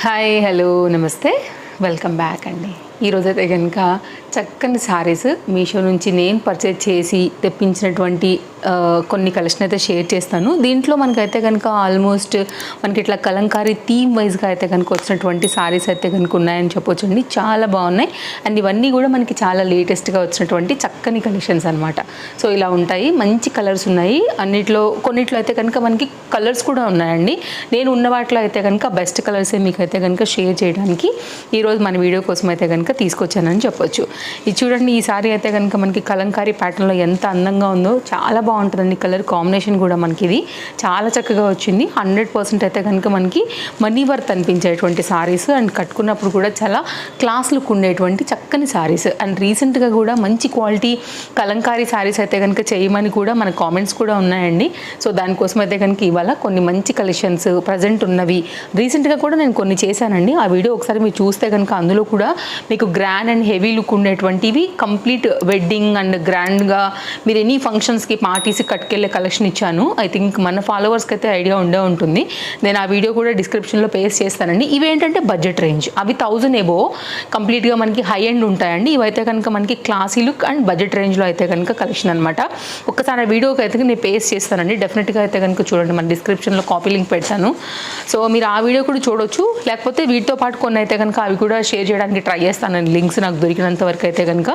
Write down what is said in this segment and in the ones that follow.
Hi hello నమస్తే welcome back అండి. ఈరోజైతే కనుక చక్కని శారీస్ మీషో నుంచి నేను పర్చేజ్ చేసి తెప్పించినటువంటి కొన్ని కలెక్షన్ అయితే షేర్ చేస్తాను. దీంట్లో మనకైతే కనుక ఆల్మోస్ట్ మనకి ఇట్లా కలంకారీ థీమ్ వైజ్గా అయితే కనుక వచ్చినటువంటి శారీస్ అయితే కనుక ఉన్నాయని చెప్పొచ్చు అండి. చాలా బాగున్నాయి అండ్ ఇవన్నీ కూడా మనకి చాలా లేటెస్ట్గా వచ్చినటువంటి చక్కని కలెక్షన్స్ అనమాట. సో ఇలా ఉంటాయి, మంచి కలర్స్ ఉన్నాయి అన్నిట్లో. కొన్నిట్లో అయితే కనుక మనకి కలర్స్ కూడా ఉన్నాయండి. నేను ఉన్న వాటిలో అయితే కనుక బెస్ట్ కలర్సే మీకు అయితే కనుక షేర్ చేయడానికి ఈరోజు మన వీడియో కోసం అయితే కనుక తీసుకొచ్చానని చెప్పొచ్చు. ఇది చూడండి, ఈ సారీ అయితే కనుక మనకి కలంకారీ ప్యాటర్న్లో ఎంత అందంగా ఉందో, చాలా బాగుంటుందండి. కలర్ కాంబినేషన్ కూడా మనకి ఇది చాలా చక్కగా వచ్చింది. 100% అయితే కనుక మనకి మనీ వర్త్ అనిపించేటువంటి సారీస్ అండ్ కట్టుకున్నప్పుడు కూడా చాలా క్లాస్ లుక్ ఉండేటువంటి చక్కని సారీస్. అండ్ రీసెంట్గా కూడా మంచి క్వాలిటీ కలంకారీ సారీస్ అయితే కనుక చేయమని కూడా మన కామెంట్స్ కూడా ఉన్నాయండి. సో దానికోసం అయితే కనుక ఇవాళ కొన్ని మంచి కలెక్షన్స్ ప్రజెంట్ ఉన్నవి రీసెంట్గా కూడా నేను కొన్ని చేశానండి. ఆ వీడియో ఒకసారి మీరు చూస్తే కనుక అందులో కూడా మీకు గ్రాండ్ అండ్ హెవీ లుక్ ఉండేటువంటివి కంప్లీట్ వెడ్డింగ్ అండ్ గ్రాండ్గా మీరు ఎనీ ఫంక్షన్స్కి పార్టీస్కి కట్టుకెళ్ళే కలెక్షన్ ఇచ్చాను. ఐ థింక్ మన ఫాలోవర్స్కి అయితే ఐడియా ఉండే ఉంటుంది. నేను ఆ వీడియో కూడా డిస్క్రిప్షన్లో పేస్ట్ చేస్తానండి. ఇవి ఏంటంటే బడ్జెట్ రేంజ్, అవి 1000 ఎబో కంప్లీట్గా మనకి హై ఎండ్ ఉంటాయండి. ఇవైతే కనుక మనకి క్లాసీ లుక్ అండ్ బడ్జెట్ రేంజ్లో అయితే కనుక కలెక్షన్ అనమాట. ఒక్కసారి ఆ వీడియోకి అయితే నేను పేస్ట్ చేస్తానండి. డెఫినెట్గా అయితే కనుక చూడండి, మన డిస్క్రిప్షన్లో కాపీ లింక్ పెడతాను. సో మీరు ఆ వీడియో కూడా చూడొచ్చు. లేకపోతే వీటితో పాటు కొన్ని అయితే కనుక అవి కూడా షేర్ చేయడానికి ట్రై చేస్తానండి. లింక్స్ నాకు దొరికినంత వరకు అయితే కనుక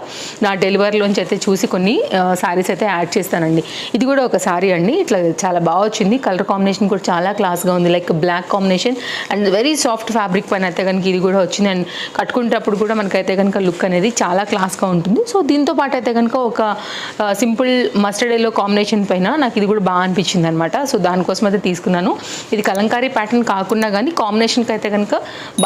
నా డెలివరీలోంచి అయితే చూసి కొన్ని శారీస్ అయితే యాడ్ చేస్తానండి. ఇది కూడా ఒక శారీ అండి, ఇట్లా చాలా బాగా వచ్చింది. కలర్ కాంబినేషన్ కూడా చాలా క్లాస్గా ఉంది, like black combination and very soft fabric పైన అయితే కనుక ఇది కూడా వచ్చింది. అండ్ కట్టుకునేటప్పుడు కూడా మనకైతే కనుక లుక్ అనేది చాలా క్లాస్గా ఉంటుంది. సో దీంతో పాటు అయితే కనుక ఒక సింపుల్ మస్టర్డ్ ఎల్లో కాంబినేషన్ పైన నాకు ఇది కూడా బాగా అనిపించింది అనమాట. సో దానికోసం అయితే తీసుకున్నాను. ఇది కలంకారీ ప్యాటర్న్ కాకుండా కానీ కాంబినేషన్కి అయితే కనుక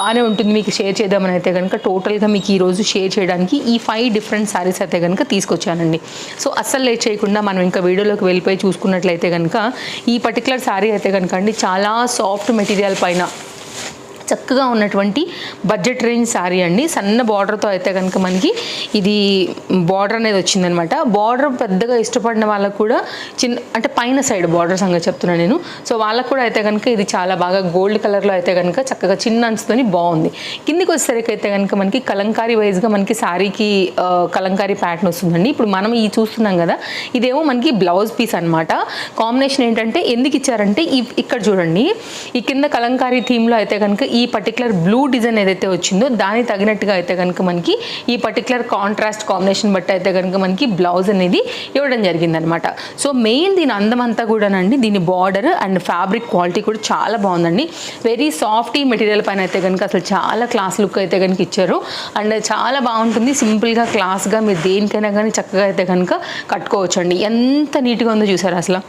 బాగానే ఉంటుంది. మీకు షేర్ చేద్దామని అయితే కనుక టోటల్గా మీకు ఈరోజు షేర్ చేయడానికి ఈ 5 డిఫరెంట్ శారీస్ అయితే కనుక తీసుకొచ్చానండి. సో అస్సలు లేట్ చేయకుండా మనం ఇంకా వీడియోలోకి వెళ్ళిపోయి చూసుకున్నట్లయితే కనుక ఈ పర్టికులర్ శారీ అయితే కనుక అండి చాలా సాఫ్ట్ మెటీరియల్ పైన చక్కగా ఉన్నటువంటి బడ్జెట్ రేంజ్ శారీ అండి. సన్న బార్డర్తో అయితే కనుక మనకి ఇది బార్డర్ అనేది వచ్చిందనమాట. బార్డర్ పెద్దగా ఇష్టపడిన వాళ్ళకు కూడా అంటే పైన సైడ్ బార్డర్ సంగతి చెప్తున్నాను నేను. సో వాళ్ళకు కూడా అయితే కనుక ఇది చాలా బాగా గోల్డ్ కలర్లో అయితే కనుక చక్కగా చిన్న అంచుతోని బాగుంది. కిందికి వచ్చేసరికి అయితే కనుక మనకి కలంకారీ వైజ్గా మనకి శారీకి కలంకారీ ప్యాటర్న్ వస్తుందండి. ఇప్పుడు మనం ఈ చూస్తున్నాం కదా, ఇదేమో మనకి బ్లౌజ్ పీస్ అనమాట. కాంబినేషన్ ఏంటంటే ఎందుకు ఇచ్చారంటే ఇక్కడ చూడండి, ఈ కింద కలంకారీ థీమ్లో అయితే కనుక ఈ పర్టికులర్ బ్లూ డిజైన్ ఏదైతే వచ్చిందో దానికి తగినట్టుగా అయితే కనుక మనకి ఈ పర్టికులర్ కాంట్రాస్ట్ కాంబినేషన్ బట్టి అయితే కనుక మనకి బ్లౌజ్ అనేది ఇవ్వడం జరిగిందనమాట. సో మెయిన్ దీని అందం అంతా కూడానండి దీని బార్డర్ అండ్ ఫ్యాబ్రిక్ క్వాలిటీ కూడా చాలా బాగుందండి. వెరీ సాఫ్ట్ ఈ మెటీరియల్ పైన అయితే కనుక అసలు చాలా క్లాస్ లుక్ అయితే కనుక ఇచ్చారు. అండ్ చాలా బాగుంటుంది, సింపుల్గా క్లాస్గా మీరు దేనికైనా కానీ చక్కగా అయితే కనుక కట్టుకోవచ్చు అండి. ఎంత నీట్గా ఉందో చూసారు, అసలు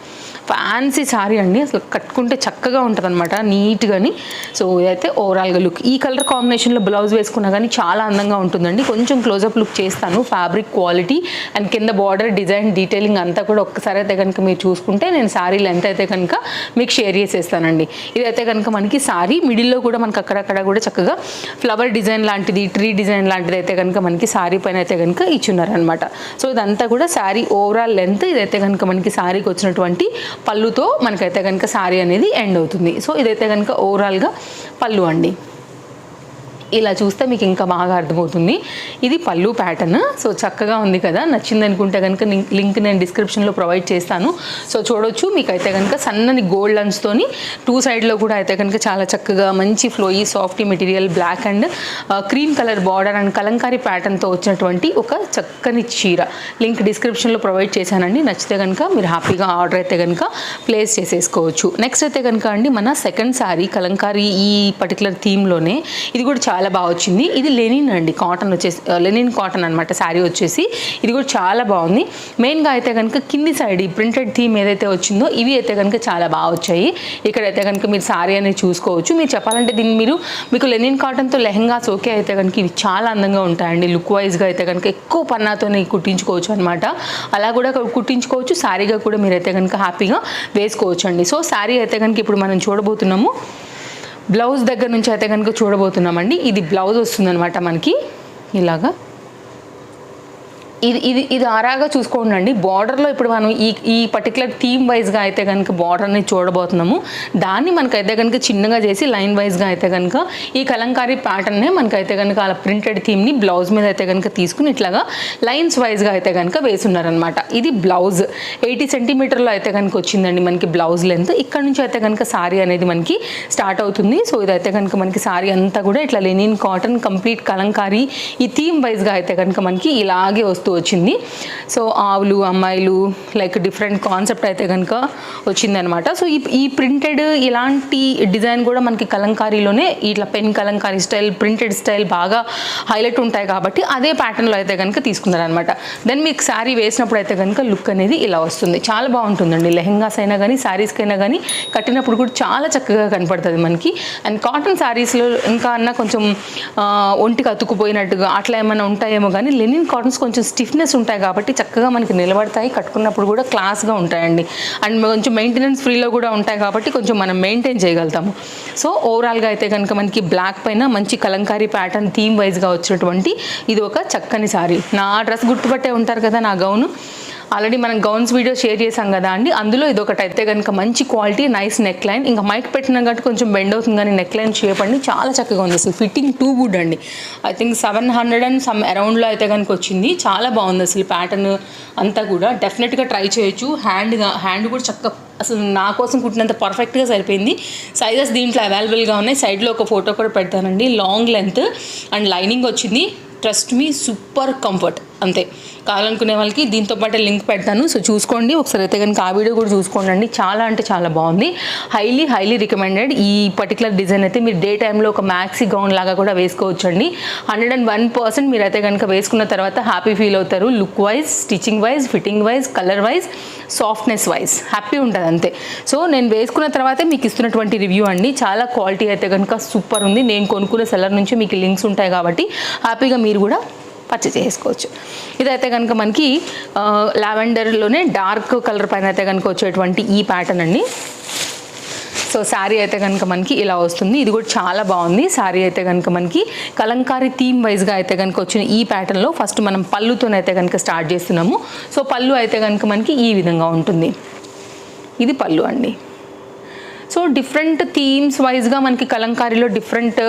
ఫ్యాన్సీ శారీ అండి. అసలు కట్టుకుంటే చక్కగా ఉంటుంది అనమాట, నీట్గాని. సో ఇదైతే ఓవరాల్గా లుక్. ఈ కలర్ కాంబినేషన్లో బ్లౌజ్ వేసుకున్నా కానీ చాలా అందంగా ఉంటుందండి. కొంచెం క్లోజప్ లుక్ చేస్తాను. ఫ్యాబ్రిక్ క్వాలిటీ అండ్ కింద బార్డర్ డిజైన్ డీటెయిలింగ్ అంతా కూడా ఒక్కసారి అయితే కనుక మీరు చూసుకుంటే నేను శారీ లెంత్ అయితే కనుక మీకు షేర్ చేసేస్తానండి. ఇదైతే కనుక మనకి శారీ మిడిల్లో కూడా మనకి అక్కడక్కడ కూడా చక్కగా ఫ్లవర్ డిజైన్ లాంటిది, ట్రీ డిజైన్ లాంటిది అయితే కనుక మనకి శారీ పైన అయితే కనుక ఇచ్చున్నారనమాట. సో ఇదంతా కూడా శారీ ఓవరాల్ లెంత్. ఇదైతే కనుక మనకి శారీకి వచ్చినటువంటి పళ్ళుతో మనకైతే కనుక శారీ అనేది ఎండ్ అవుతుంది. సో ఇదైతే కనుక ఓవరాల్గా పళ్ళు అండి. ఇలా చూస్తే మీకు ఇంకా బాగా అర్థమవుతుంది. ఇది పళ్ళు ప్యాటర్న్. సో చక్కగా ఉంది కదా, నచ్చింది అనుకుంటే కనుక లింక్ నేను డిస్క్రిప్షన్లో ప్రొవైడ్ చేస్తాను. సో చూడొచ్చు. మీకు అయితే కనుక సన్నని గోల్డ్ లంచ్తోని 2 సైడ్లో కూడా అయితే కనుక చాలా చక్కగా మంచి flowy softy material black and cream colour border and Kalamkari ప్యాటర్న్తో వచ్చినటువంటి ఒక చక్కని చీర లింక్ డిస్క్రిప్షన్లో ప్రొవైడ్ చేశానండి. నచ్చితే కనుక మీరు హ్యాపీగా ఆర్డర్ అయితే కనుక ప్లేస్ చేసేసుకోవచ్చు. నెక్స్ట్ అయితే కనుక అండి మన సెకండ్ శారీ కలంకారీ ఈ పర్టికులర్ థీమ్లోనే ఇది కూడా చాలా బాగా వచ్చింది. ఇది లెనిన్ అండి, కాటన్ వచ్చేసి లెనిన్ కాటన్ అనమాట శారీ వచ్చేసి. ఇది కూడా చాలా బాగుంది. మెయిన్గా అయితే కనుక కింది సైడ్ ఈ ప్రింటెడ్ థీమ్ ఏదైతే వచ్చిందో ఇవి అయితే కనుక చాలా బాగా వచ్చాయి. ఇక్కడైతే కనుక మీరు శారీ అనేది చూసుకోవచ్చు. మీరు చెప్పాలంటే దీన్ని మీకు లెనిన్ కాటన్తో లెహంగాస్ ఓకే అయితే కనుక ఇవి చాలా అందంగా ఉంటాయండి. లుక్ వైజ్గా అయితే కనుక ఎక్కువ పన్నాతోనే కుట్టించుకోవచ్చు అనమాట. అలా కూడా కుట్టించుకోవచ్చు, శారీగా కూడా మీరైతే కనుక హ్యాపీగా వేసుకోవచ్చు అండి. సో శారీ అయితే కనుక ఇప్పుడు మనం చూడబోతున్నాము. బ్లౌజ్ దగ్గర నుంచి అయితే కనుక చూడబోతున్నామండి. ఇది బ్లౌజ్ వస్తుందన్నమాట మనకి ఇలాగా. ఇది ఆరాగా చూసుకోండి. బార్డర్లో ఇప్పుడు మనం ఈ పర్టికులర్ థీమ్ వైజ్గా అయితే కనుక బార్డర్ని చూడబోతున్నాము. దాన్ని మనకైతే కనుక చిన్నగా చేసి లైన్ వైజ్గా అయితే కనుక ఈ కలంకారీ ప్యాటర్నే మనకైతే కనుక అలా ప్రింటెడ్ థీమ్ని బ్లౌజ్ మీద అయితే కనుక తీసుకుని ఇట్లాగా లైన్స్ వైజ్గా అయితే కనుక వేసున్నారనమాట. ఇది బ్లౌజ్ 80 సెంటీమీటర్లో అయితే కనుక వచ్చిందండి మనకి బ్లౌజ్ లెంత్. ఇక్కడ నుంచి అయితే కనుక సారీ అనేది మనకి స్టార్ట్ అవుతుంది. సో ఇదైతే కనుక మనకి సారీ అంతా కూడా ఇట్లా లెనిన్ కాటన్ కంప్లీట్ కలంకారీ ఈ థీమ్ వైజ్గా అయితే కనుక మనకి ఇలాగే వస్తూ వచ్చింది. సో ఆవులు అమ్మాయిలు లైక్ డిఫరెంట్ కాన్సెప్ట్ అయితే కనుక వచ్చిందనమాట. సో ఈ ప్రింటెడ్ ఇలాంటి డిజైన్ కూడా మనకి కలంకారీలోనే ఇట్లా pen Kalamkari style printed style బాగా హైలైట్ ఉంటాయి కాబట్టి అదే ప్యాటర్న్లో అయితే కనుక తీసుకున్నారనమాట. దెన్ మీకు శారీ వేసినప్పుడు అయితే కనుక లుక్ అనేది ఇలా వస్తుంది. చాలా బాగుంటుందండి. లెహెంగాస్ అయినా కానీ శారీస్కైనా కానీ కట్టినప్పుడు కూడా చాలా చక్కగా కనపడుతుంది మనకి. అండ్ కాటన్ శారీస్లో ఇంకా అన్న కొంచెం ఒంటికి అతుక్కుపోయినట్టుగా అట్లా ఏమైనా ఉంటాయేమో కానీ లెనిన్ కాటన్స్ కొంచెం స్టిఫ్నెస్ ఉంటాయి కాబట్టి చక్కగా మనకి నిలబడతాయి. కట్టుకున్నప్పుడు కూడా క్లాస్గా ఉంటాయండి. అండ్ కొంచెం మెయింటెనెన్స్ ఫ్రీలో కూడా ఉంటాయి కాబట్టి కొంచెం మనం మెయింటైన్ చేయగలుగుతాము. సో ఓవరాల్గా అయితే కనుక మనకి బ్లాక్ పైన మంచి కలంకారీ ప్యాటర్న్ థీమ్ వైజ్గా వచ్చినటువంటి ఇది ఒక చక్కని సారీ. నా డ్రెస్ గుర్తుపట్టే ఉంటారు కదా, నా గౌను. ఆల్రెడీ మనం గౌన్స్ వీడియో షేర్ చేసాం కదా అండి. అందులో ఇదొకటి అయితే కనుక మంచి క్వాలిటీ నైస్ నెక్ లైన్. ఇంకా మైక్ పెట్టిన కాబట్టి కొంచెం బెండ్ అవుతుంది కానీ నెక్ లైన్ షేప్ అండి చాలా చక్కగా ఉంది. అసలు ఫిట్టింగ్ టూ గుడ్ అండి. ఐ థింక్ 700 అండ్ సమ్ అరౌండ్లో అయితే కనుక వచ్చింది. చాలా బాగుంది అసలు ప్యాటర్న్ అంతా కూడా. డెఫినెట్గా ట్రై చేయొచ్చు. హ్యాండ్ కూడా చక్కగా అసలు నా కోసం కుట్టినంత పర్ఫెక్ట్గా సరిపోయింది. సైజెస్ దీంట్లో అవైలబుల్గా ఉన్నాయి. సైడ్లో ఒక ఫోటో కూడా పెడతానండి. లాంగ్ లెంత్ అండ్ లైనింగ్ వచ్చింది. ట్రస్ట్ మీ సూపర్ కంఫర్ట్ అంతే. కావాలనుకునే వాళ్ళకి దీంతో పాటు లింక్ పెడతాను. సో చూసుకోండి ఒకసారి అయితే కనుక ఆ వీడియో కూడా చూసుకోండి. చాలా అంటే చాలా బాగుంది. Highly recommended. ఈ పర్టికులర్ డిజైన్ అయితే మీరు డే టైంలో ఒక మ్యాక్సీ గౌన్ లాగా కూడా వేసుకోవచ్చు అండి. 101% మీరు అయితే కనుక వేసుకున్న తర్వాత హ్యాపీ ఫీల్ అవుతారు. Look wise, stitching wise, fitting wise, colour wise, softness wise happy ఉంటుంది అంతే. సో నేను వేసుకున్న తర్వాతే మీకు ఇస్తున్నటువంటి రివ్యూ అండి. చాలా క్వాలిటీ అయితే కనుక సూపర్ ఉంది. నేను కొనుక్కునే సెల్లర్ నుంచి మీకు లింక్స్ ఉంటాయి కాబట్టి హ్యాపీగా మీరు కూడా పర్చేజ్ చేసుకోవచ్చు. ఇదైతే కనుక మనకి లావెండర్లోనే డార్క్ కలర్ పైన అయితే కనుక వచ్చేటువంటి ఈ ప్యాటర్న్ అండి. సో శారీ అయితే కనుక మనకి ఇలా వస్తుంది. ఇది కూడా చాలా బాగుంది. శారీ అయితే కనుక మనకి కలంకారీ థీమ్ వైజ్గా అయితే కనుక వచ్చిన ఈ ప్యాటర్న్లో ఫస్ట్ మనం పళ్ళుతోనైతే కనుక స్టార్ట్ చేస్తున్నాము. సో పళ్ళు అయితే కనుక మనకి ఈ విధంగా ఉంటుంది. ఇది పళ్ళు అండి. సో డిఫరెంట్ థీమ్స్ వైజ్గా మనకి కలంకారీలో డిఫరెంట్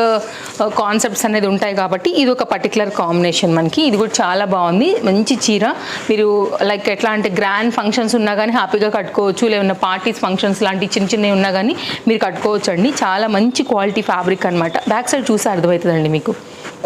కాన్సెప్ట్స్ అనేది ఉంటాయి కాబట్టి ఇది ఒక పర్టికులర్ కాంబినేషన్ మనకి. ఇది కూడా చాలా బాగుంది. మంచి చీర. మీరు లైక్ ఎట్లా అంటే గ్రాండ్ ఫంక్షన్స్ ఉన్నా కానీ హ్యాపీగా కట్టుకోవచ్చు. లేవన్నా పార్టీస్ ఫంక్షన్స్ లాంటి చిన్నవి ఉన్నా కానీ మీరు కట్టుకోవచ్చు అండి. చాలా మంచి క్వాలిటీ ఫ్యాబ్రిక్ అనమాట. బ్యాక్ సైడ్ చూస్తే అర్థమవుతుందండి మీకు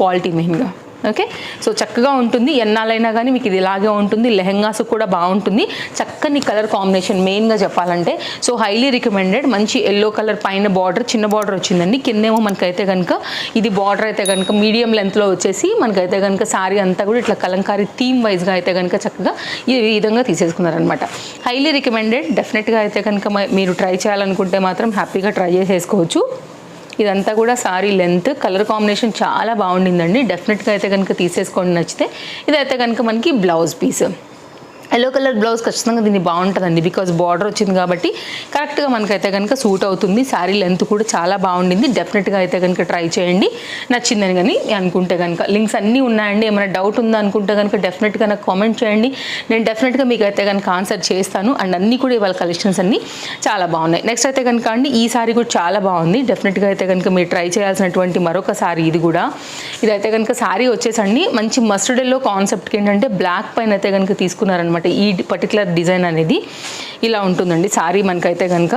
క్వాలిటీ మెయిన్గా. ఓకే. సో చక్కగా ఉంటుంది. ఎన్నాలైనా కానీ మీకు ఇది ఇలాగే ఉంటుంది. లెహెంగాస్ కూడా బాగుంటుంది. చక్కని కలర్ కాంబినేషన్ మెయిన్గా చెప్పాలంటే. So highly recommended. మంచి ఎల్లో కలర్ పైన బార్డర్ చిన్న బార్డర్ వచ్చిందండి. కిందేమో మనకైతే కనుక ఇది బార్డర్ అయితే కనుక మీడియం లెంత్లో వచ్చేసి మనకైతే కనుక శారీ అంతా కూడా ఇట్లా కలంకారీ థీమ్ వైజ్గా అయితే కనుక చక్కగా ఈ విధంగా తీసేసుకున్నారనమాట. Highly recommended. డెఫినెట్గా అయితే కనుక మీరు ట్రై చేయాలనుకుంటే మాత్రం హ్యాపీగా ట్రై చేసేసుకోవచ్చు. ఇదంతా కూడా సారీ లెంత్ కలర్ కాంబినేషన్ చాలా బాగుండిందండి. డెఫినెట్గా అయితే కనుక తీసేసుకోండి నచ్చితే. ఇదైతే కనుక మనకి blouse piece. Yellow colour blouse ఖచ్చితంగా దీన్ని బాగుంటుందండి. బికాజ్ బార్డర్ వచ్చింది కాబట్టి కరెక్ట్గా మనకైతే కనుక సూట్ అవుతుంది. శారీ లెంత్ కూడా చాలా బాగుండింది. డెఫినెట్గా అయితే కనుక ట్రై చేయండి నచ్చిందని కానీ అనుకుంటే కనుక. లింక్స్ అన్నీ ఉన్నాయండి. ఏమైనా డౌట్ ఉందా అనుకుంటే కనుక డెఫినెట్గా నాకు కామెంట్ చేయండి. నేను డెఫినెట్గా మీకు అయితే కనుక ఆన్సర్ చేస్తాను. అండ్ అన్నీ కూడా ఇవాళ కలెక్షన్స్ అన్నీ చాలా బాగున్నాయి. నెక్స్ట్ అయితే కనుక అండి ఈ సారీ కూడా చాలా బాగుంది. డెఫినెట్గా అయితే కనుక మీరు ట్రై చేయాల్సినటువంటి మరొక సారీ ఇది కూడా. ఇదైతే కనుక సారీ వచ్చేసండి మంచి మస్టర్డ్ ఎల్లో కాన్సెప్ట్కి ఏంటంటే బ్లాక్ పైన అయితే కనుక తీసుకున్నారనమాట. ఈ పర్టికులర్ డిజైన్ అనేది ఇలా ఉంటుందండి. సారీ మనకైతే కనుక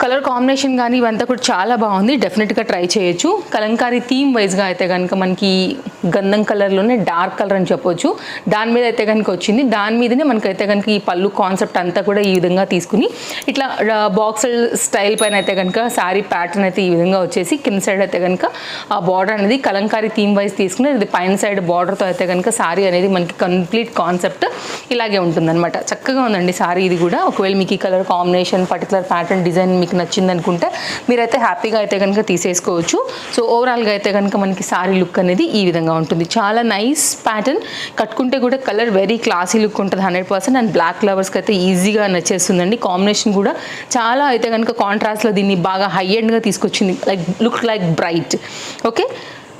కలర్ కాంబినేషన్ కానీ ఇవంతా కూడా చాలా బాగుంది. డెఫినెట్గా ట్రై చేయొచ్చు. కలంకారీ థీమ్ వైజ్గా అయితే కనుక మనకి గంధం కలర్లోనే డార్క్ కలర్ అని చెప్పొచ్చు. దాని మీద అయితే కనుక వచ్చింది. దాని మీదనే మనకైతే కనుక ఈ పళ్ళు కాన్సెప్ట్ అంతా కూడా ఈ విధంగా తీసుకుని ఇట్లా బాక్స్ స్టైల్ పైన అయితే కనుక శారీ ప్యాటర్న్ అయితే ఈ విధంగా వచ్చేసి కింద సైడ్ అయితే కనుక ఆ బార్డర్ అనేది కలంకారీ థీమ్ వైజ్ తీసుకుని ఇది పైన సైడ్ బార్డర్తో అయితే కనుక శారీ అనేది మనకి కంప్లీట్ కాన్సెప్ట్ ఇలాగే ఉంటుందన్నమాట. చక్కగా ఉందండి శారీ ఇది కూడా. ఒకవేళ మీకు ఈ colour combination particular pattern design మీకు నచ్చింది అనుకుంటే మీరైతే హ్యాపీగా అయితే కనుక తీసేసుకోవచ్చు. సో ఓవరాల్గా అయితే కనుక మనకి శారీ లుక్ అనేది ఈ విధంగా ఉంటుంది. చాలా నైస్ ప్యాటర్న్. కట్టుకుంటే కూడా కలర్ వెరీ క్లాసీ లుక్ ఉంటుంది 100%. అండ్ బ్లాక్ లవర్స్కి అయితే ఈజీగా నచ్చేస్తుందండి. కాంబినేషన్ కూడా చాలా అయితే కనుక కాంట్రాస్ట్లో దీన్ని బాగా హై ఎండ్గా తీసుకొచ్చింది. Like look like bright. Okay.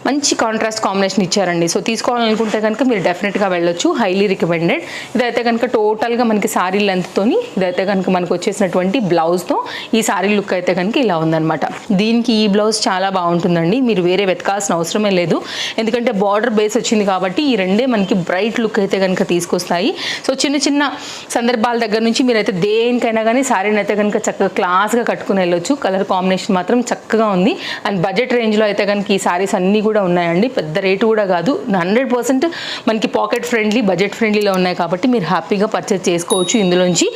మంచి కాంట్రాస్ట్ కాంబినేషన్ ఇచ్చారండి. సో తీసుకోవాలనుకుంటే కనుక మీరు డెఫినెట్గా వెళ్ళొచ్చు, హైలీ రికమెండెడ్. ఇదైతే కనుక టోటల్గా మనకి సారీ లెంత్తోని, ఇదైతే కనుక మనకు వచ్చేసినటువంటి బ్లౌజ్తో ఈ సారీ లుక్ అయితే కనుక ఇలా ఉందన్నమాట. దీనికి ఈ బ్లౌజ్ చాలా బాగుంటుందండి, మీరు వేరే వెతకాల్సిన అవసరమే లేదు. ఎందుకంటే బార్డర్ బేస్ వచ్చింది కాబట్టి ఈ రెండే మనకి బ్రైట్ లుక్ అయితే కనుక తీసుకొస్తాయి. సో చిన్న చిన్న సందర్భాల దగ్గర నుంచి మీరైతే దేనికైనా కానీ సారీని అయితే కనుక చక్కగా క్లాస్గా కట్టుకుని వెళ్ళొచ్చు. కలర్ కాంబినేషన్ మాత్రం చక్కగా ఉంది. అండ్ బడ్జెట్ రేంజ్లో అయితే కనుక ఈ సారీస్ అన్నీ కూడా ఉన్నాయండి, పెద్ద రేటు కూడా కాదు, 100% మనకి పాకెట్ ఫ్రెండ్లీ, బడ్జెట్ ఫ్రెండ్లీలో ఉన్నాయి కాబట్టి మీరు హ్యాపీగా పర్చేస్ చేసుకోవచ్చు ఇందులోంచి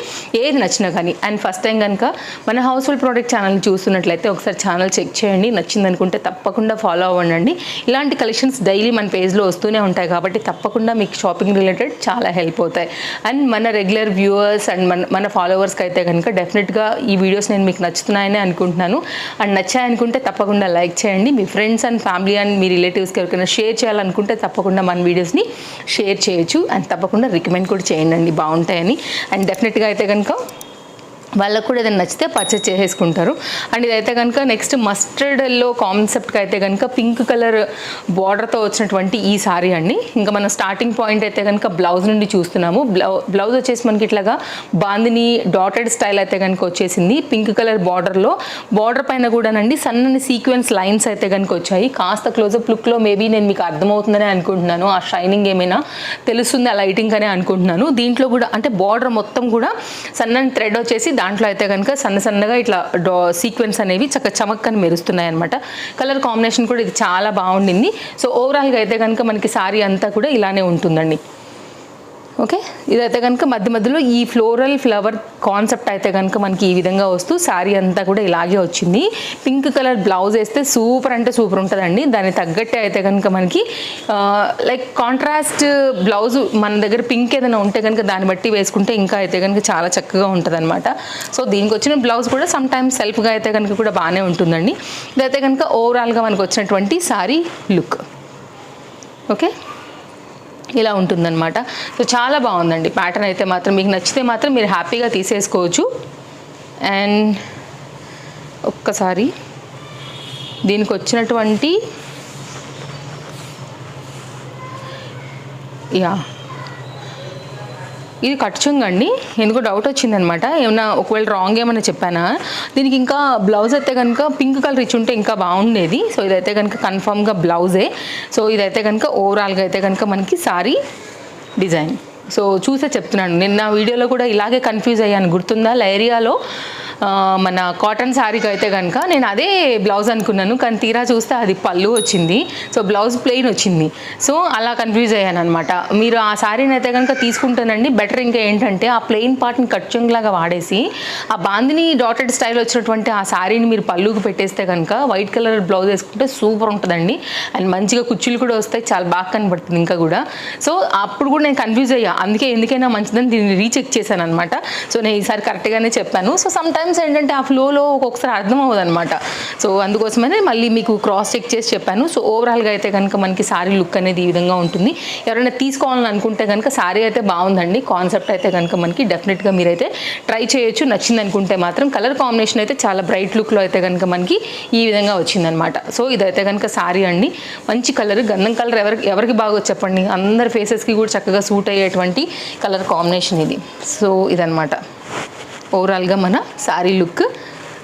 ఏది నచ్చినా కానీ. అండ్ ఫస్ట్ టైం కనుక మన హౌస్ హోల్డ్ ప్రోడక్ట్ ఛానల్ చూస్తున్నట్లయితే ఒకసారి ఛానల్ చెక్ చేయండి, నచ్చింది అనుకుంటే తప్పకుండా ఫాలో అవ్వండి. ఇలాంటి కలెక్షన్స్ డైలీ మన పేజ్లో వస్తూనే ఉంటాయి కాబట్టి తప్పకుండా మీకు షాపింగ్ రిలేటెడ్ చాలా హెల్ప్ అవుతాయి. అండ్ మన రెగ్యులర్ వ్యూవర్స్ అండ్ మన ఫాలోవర్స్కి అయితే కనుక డెఫినెట్గా ఈ వీడియోస్ నేను మీకు నచ్చుతున్నాయని అనుకుంటున్నాను. అండ్ నచ్చాయనుకుంటే తప్పకుండా లైక్ చేయండి. మీ ఫ్రెండ్స్ అండ్ ఫ్యామిలీ అండ్ మీ రిలేటివ్స్కి ఎవరికైనా షేర్ చేయాలనుకుంటే తప్పకుండా మన వీడియోస్ని షేర్ చేయొచ్చు. అండ్ తప్పకుండా రికమెండ్ కూడా చేయండి, బాగుంటాయని. అండ్ డెఫినెట్గా అయితే కనుక వాళ్ళకు కూడా ఏదైనా నచ్చితే పర్చేస్ చేసేసుకుంటారు. అండ్ ఇదైతే కనుక నెక్స్ట్ మస్టర్డ్ ఎల్లో కాన్సెప్ట్కి అయితే కనుక పింక్ కలర్ బార్డర్తో వచ్చినటువంటి ఈ సారీ అండి. ఇంకా మనం స్టార్టింగ్ పాయింట్ అయితే కనుక బ్లౌజ్ నుండి చూస్తున్నాము. బ్లౌజ్ వచ్చేసి మనకి ఇట్లాగా బాందిని డాటెడ్ స్టైల్ అయితే కనుక వచ్చేసింది. పింక్ కలర్ బార్డర్లో, బార్డర్ పైన కూడానండి సన్నని సీక్వెన్స్ లైన్స్ అయితే కనుక వచ్చాయి. కాస్త క్లోజప్ లుక్లో మేబీ నేను మీకు అర్థమవుతుందని అనుకుంటున్నాను, ఆ షైనింగ్ ఏమైనా తెలుస్తుంది ఆ లైటింగ్ అనే అనుకుంటున్నాను. దీంట్లో కూడా అంటే బార్డర్ మొత్తం కూడా సన్నని థ్రెడ్ వచ్చేసి దాంట్లో అయితే కనుక సన్నగా ఇట్లా సీక్వెన్స్ అనేవి చమక్కని మెరుస్తున్నాయి అనమాట. కలర్ కాంబినేషన్ కూడా ఇది చాలా బాగుండింది. సో ఓవరాల్గా అయితే కనుక మనకి సారీ అంతా కూడా ఇలానే ఉంటుందండి. ఓకే, ఇదైతే కనుక మధ్య మధ్యలో ఈ ఫ్లోరల్ ఫ్లవర్ కాన్సెప్ట్ అయితే కనుక మనకి ఈ విధంగా వస్తూ శారీ అంతా కూడా ఇలాగే వచ్చింది. పింక్ కలర్ బ్లౌజ్ వేస్తే సూపర్ అంటే సూపర్ ఉంటుందండి. దానికి తగ్గట్టే అయితే కనుక మనకి లైక్ కాంట్రాస్ట్ బ్లౌజ్ మన దగ్గర పింక్ ఏదైనా ఉంటే కనుక దాన్ని బట్టి వేసుకుంటే ఇంకా అయితే కనుక చాలా చక్కగా ఉంటుంది అనమాట. సో దీనికి వచ్చిన బ్లౌజ్ కూడా సమ్ టైమ్స్ సెల్ఫ్గా అయితే కనుక కూడా బాగానే ఉంటుందండి. ఇదైతే కనుక ఓవరాల్గా మనకు వచ్చినటువంటి శారీ లుక్. ఓకే, ఇలా ఉంటుందన్నమాట. సో చాలా బాగుందండి ప్యాటర్న్ అయితే మాత్రం. మీకు నచ్చితే మాత్రం మీరు హ్యాపీగా తీసేసుకోవచ్చు. అండ్ ఒక్కసారి దీనికి వచ్చినటువంటి ఇది కట్చుంగ్ అండి. ఎందుకో డౌట్ వచ్చిందనమాట, ఏమన్నా ఒకవేళ రాంగ్ ఏమైనా చెప్పానా. దీనికి ఇంకా బ్లౌజ్ అయితే కనుక పింక్ కలర్ ఇచ్చి ఉంటే ఇంకా బాగుండేది. సో ఇదైతే కనుక కన్ఫామ్గా బ్లౌజే. సో ఇదైతే కనుక ఓవరాల్గా అయితే కనుక మనకి సారీ డిజైన్. సో చూసే చెప్తున్నాను, నిన్న వీడియోలో కూడా ఇలాగే కన్ఫ్యూజ్ అయ్యాను, గుర్తుందా? లేరియాలో మన కాటన్ శారీకి అయితే కనుక నేను అదే బ్లౌజ్ అనుకున్నాను, కానీ తీరా చూస్తే అది పళ్ళు వచ్చింది. సో బ్లౌజ్ ప్లెయిన్ వచ్చింది. సో అలా కన్ఫ్యూజ్ అయ్యాను అనమాట. మీరు ఆ శారీని అయితే కనుక తీసుకుంటానండి బెటర్. ఇంకా ఏంటంటే ఆ ప్లెయిన్ పార్ట్ని కట్చంగ్లాగా వాడేసి ఆ బాందిని డాటెడ్ స్టైల్ వచ్చినటువంటి ఆ శారీని మీరు పళ్ళుకి పెట్టేస్తే కనుక వైట్ కలర్ బ్లౌజ్ వేసుకుంటే సూపర్ ఉంటుందండి. అండ్ మంచిగా కుచ్చులు కూడా వస్తాయి, చాలా బాగా కనబడుతుంది ఇంకా కూడా. సో అప్పుడు కూడా నేను కన్ఫ్యూజ్ అయ్యా, అందుకే ఎందుకైనా మంచిదని దీన్ని రీచెక్ చేశాను అనమాట. సో నేను ఈసారి కరెక్ట్గానే చెప్పాను. సో సమ్ టైమ్స్ ఏంటంటే ఆ ఫ్లోలో ఒక్కొక్కసారి అర్థం అవ్వదు అనమాట. సో అందుకోసమనే మళ్ళీ మీకు క్రాస్ చెక్ చేసి చెప్పాను. సో ఓవరాల్గా అయితే కనుక మనకి సారీ లుక్ అనేది ఈ విధంగా ఉంటుంది. ఎవరైనా తీసుకోవాలని అనుకుంటే కనుక సారీ అయితే బాగుందండి. కాన్సెప్ట్ అయితే కనుక మనకి డెఫినెట్గా మీరైతే ట్రై చేయొచ్చు. నచ్చింది అనుకుంటే మాత్రం. కలర్ కాంబినేషన్ అయితే చాలా బ్రైట్ లుక్లో అయితే కనుక మనకి ఈ విధంగా వచ్చిందనమాట. సో ఇదైతే కనుక సారీ అండి, మంచి కలర్, గంధం కలర్ ఎవరికి బాగా చెప్పండి, అందరి ఫేసెస్కి కూడా చక్కగా సూట్ అయ్యేటువంటి కలర్ కాంబినేషన్ ఇది. సో ఇదనమాట ఓవరాల్గా మన శారీ లుక్.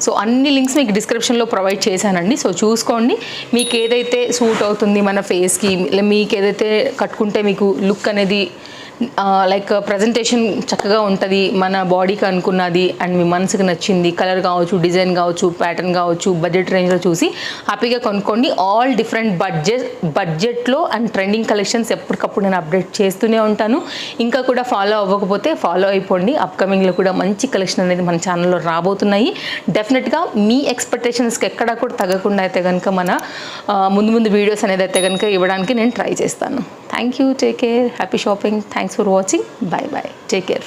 సో అన్ని లింక్స్ మీకు డిస్క్రిప్షన్లో ప్రొవైడ్ చేశానండి. సో చూసుకోండి, మీకు ఏదైతే సూట్ అవుతుంది మన ఫేస్కి, మీకు ఏదైతే కట్టుకుంటే మీకు లుక్ అనేది లైక్ ప్రజెంటేషన్ చక్కగా ఉంటుంది, మన బాడీకి అనుకున్నది అండ్ మీ మనసుకి నచ్చింది, కలర్ కావచ్చు, డిజైన్ కావచ్చు, ప్యాటర్న్ కావచ్చు, బడ్జెట్ రేంజ్లో చూసి హ్యాపీగా కొనుక్కోండి. ఆల్ డిఫరెంట్ బడ్జెట్లో అండ్ ట్రెండింగ్ కలెక్షన్స్ ఎప్పటికప్పుడు నేను అప్డేట్ చేస్తూనే ఉంటాను. ఇంకా కూడా ఫాలో అవ్వకపోతే ఫాలో అయిపోండి. అప్కమింగ్లో కూడా మంచి కలెక్షన్ అనేది మన ఛానల్లో రాబోతున్నాయి. డెఫినెట్గా మీ ఎక్స్పెక్టేషన్స్కి ఎక్కడా కూడా తగ్గకుండా అయితే కనుక మన ముందు వీడియోస్ అనేది అయితే కనుక ఇవ్వడానికి నేను ట్రై చేస్తాను. Thank you, take care, happy shopping, thanks for watching, by by, take care.